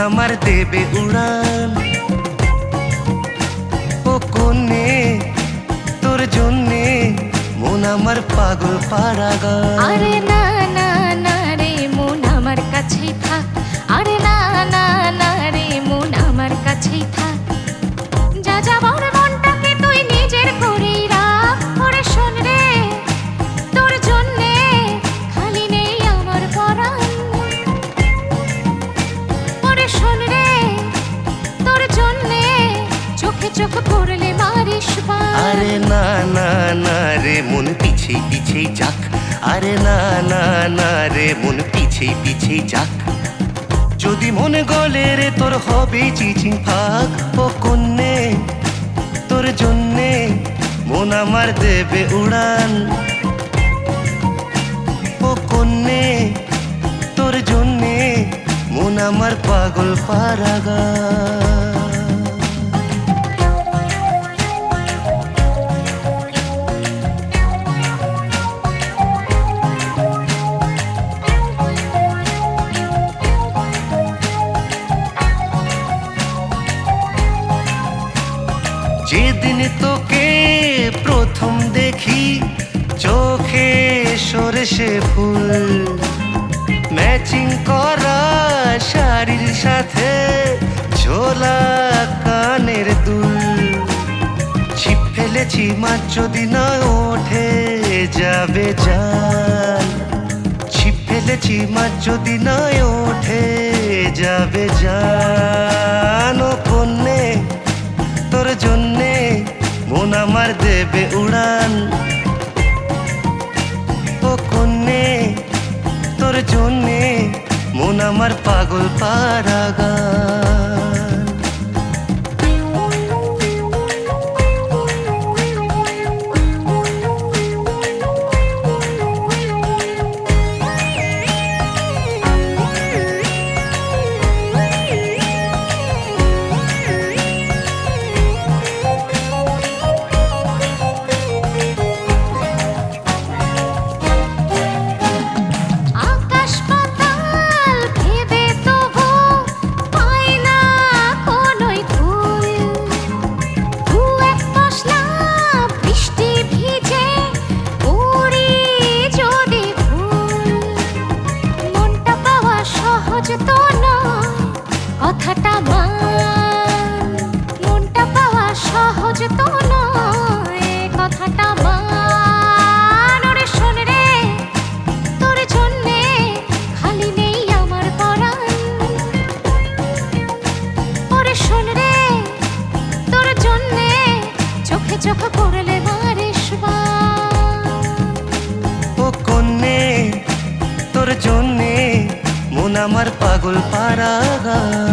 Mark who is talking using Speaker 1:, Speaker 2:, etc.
Speaker 1: আমার দেবে উড়ান। ও কোনে তোর জন্যে মন আমার পাগল পারাগান।
Speaker 2: আরে না না না রে মন আমার কাছেই থাক, আরে না না না রে মন আমার কাছেই থাক। যা যাবার মনটাকে তুই নিজের করেই রাখ। ওরে শোন রে তোর জন্যে খালি নেই আমার পরাণ। ওরে শোন রে তোর জন্যে চোখে চোখ পড়লে মারিস বান।
Speaker 1: আরে না না না রে মন পিছেই পিছেই যাক, আরে না না না রে মন পিছেই পিছেই যাক। যদি মনে গলে রে তোর হবে চিচিং ফাঁক। ও কন্যে তোর জন্যে মন আমার দেবে উড়ান। ও কন্যে তোর জন্যে মন আমার পাগল পারাগান। যেদিন তোকে প্রথম দেখি চোখে সরষে ফুল, ম্যাচিং করা শাড়ির সাথে ঝোলা কানের দুল। ছিপ ফেলেছি মাছ যদি না ওঠে যাবে জাল, ছিপ ফেলেছি মাছ যদি না ওঠে যাবে জাল। ও কন্যে তোর জন্যে মন আমার দেবে উড়ান। ও কন্যে তোর জন্যে মন আমার পাগল পারাগান। কথাটা মান মনটা পাওয়া সহজ তো নয়, কথাটা মান। ওরে শোন রে তোর জন্যে খালি নেই আমার পরাণ। ওরে শোন রে তোর জন্যে চোখে চোখ পড়লে মারিস বান। ও কন্যে তোর জন্যে মন আমার পাগল পারাগান।